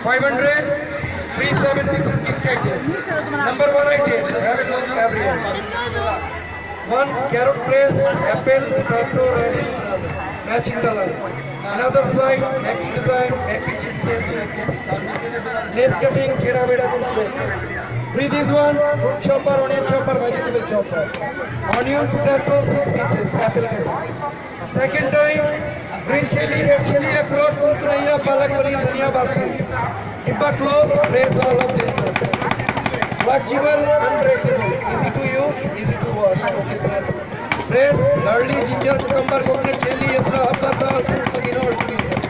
500, free 7 pieces gift package. Number 1 item, cabbage on Gabriel. 1 carrot press, apple, potato, radish, matching color. Another side, making design, making chips, lace cutting, kera beda complete. Free this one, fruit chopper, onion chopper, vegetable chopper. Onion, potato, 6 pieces, apple cutting. Second time, green chili, red chili, akroot, kurkuraiya, palak, paneer, dhania, bhaji. Chiba close, place all of this. Flexible, unbreakable, easy to use, easy to wash. Okay, sir. Press, garlic, ginger, cucumber, coconut, chili, extra, habba, puदीना और टमाटर.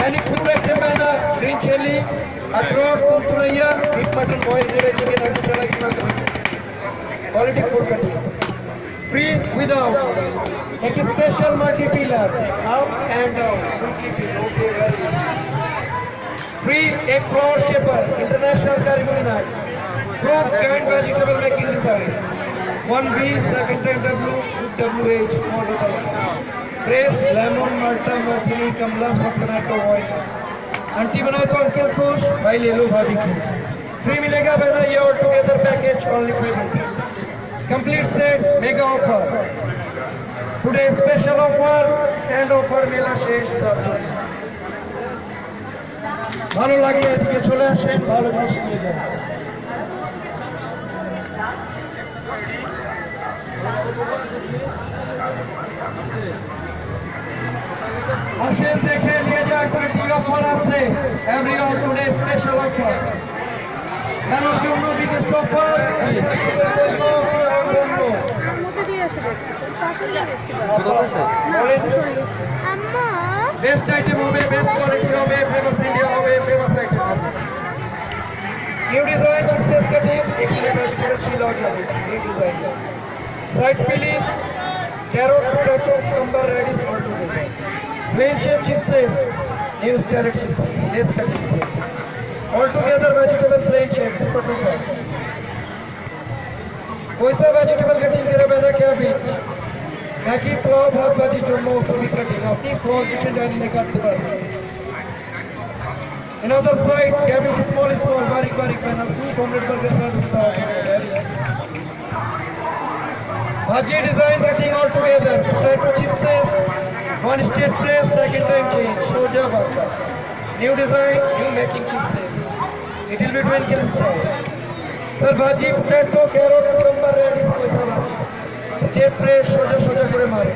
Any food item bana, green chili, akroot, kurkuraiya, meat, mutton, boiled, grilled chicken, quality food cutting. Free without. Take a special multi peeler, up and down. Okay, very good. Free egg flour shaper, international curry knife. Fruit and vegetable making design. 1B, second time W, WH, model. Press, lemon, malta, muesli, kamla, soft tomato oil. Auntie बनाए तो uncle खुश, भाई ले लो भाभी खुश. Free मिलेगा बना ये all together package only 500. Complete set, mega offer. Today special offer and offer মেলা শেষ দরজা. ভালো লাগে এদিকে চলে আসেন, ভালো জিনিস নিয়ে যান. আসেন দেখে নিয়ে যা করে কি অফার আছে. Every all today special offer. কেনার জন্য বিশেষ অফার. বেস্ট আইটেম হবে, বেস্ট কোয়ালিটি হবে, ফেমাস ইন্ডিয়া হবে, ফেমাস আইটেম হবে. নিউ ডিজাইন চিপসেস কাটিং, এখানে ভেজিটেবল ছিল যাবে. New design side peeling, carrot, potato, cucumber, radish all together. Plain shape chipses, new standard chipses, lace cutting. All together vegetable plain shape, super duper. कोई सा vegetable cutting करा बना cabbage. Maggi pulao भात भाजी चुम्मो सभी cutting. अपनी फ्लोर किचन डाइनिंग में करते हैं. Another side, cabbage small, बारीक बना soup, omelette burger salad होता है. Bhaji design cutting all together. Potato chipses, one straight press, second time change. Shoja bhaka. New design, new making chipses. It will be twinkle style. Sir, bhaji, potato, carrot, cucumber, radish, koisa bhaji. Straight press, shoja kore mare.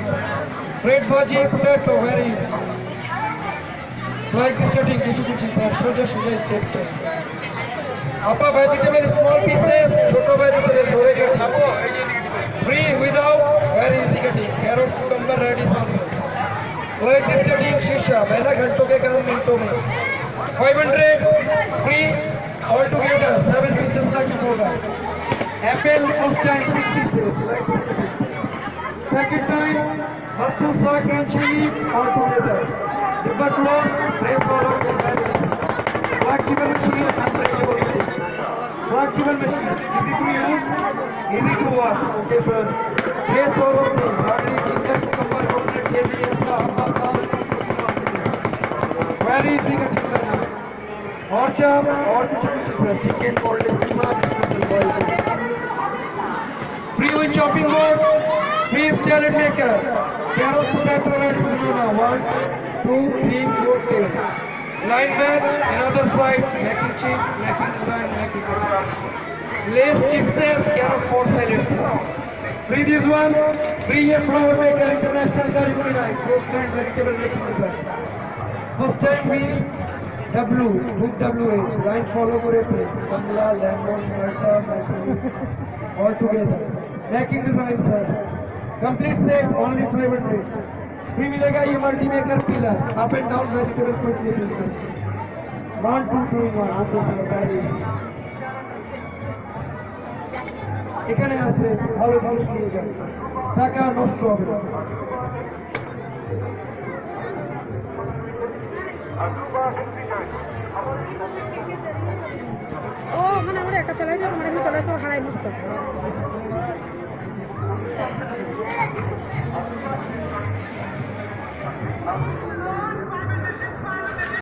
Red bhaji, potato, very easy. Like this cutting, kuchi sir. Shoja straight press. Appa vegetable small pieces, choto vegetable dore cutting. Free without, very easy cutting. Carrot, cucumber, radish. Like this cutting, shisha. पहला घंटों के काम मिनटों में. 500 free all together. 7 pieces का kit होगा. Apple first time 6 pieces. Second time, matsu soy and chili all together. Chiba close, press all over the family. Flexible machine, unbreakable machine. Flexible machine, easy to use, easy to wash. Okay, sir. Place all of them. Garlic, ginger, cucumber, coconut, chili, extra, habba, very easy cutting करना. और चाप और कुछ sir. Chicken, cold, schema, free with chopping board, free SaladMaker. Carrot, potato, and banana. 1, 2, 3, 4, 10. Line match, another side, making chips, making design, making lace chipses, carrot for salads. Free this one, free a flour maker, international curry knife, fruit and vegetable making design. First time we W, with WH, line follow for a place, kamla, lemon, malta, all together. Making design sir. Complete set, only 500. Free मिलेगा ये multi maker pillar, up and down vegetable quickly pillar. 1, 2, 2, 1, okay sir, very easy. এখানে আছে ভালো জিনিস নিয়ে যান, টাকা নষ্ট হবে না. ও মানে আমরা একটা চালাই যাবো, মানে চালাই তো হারাই মুক্ত.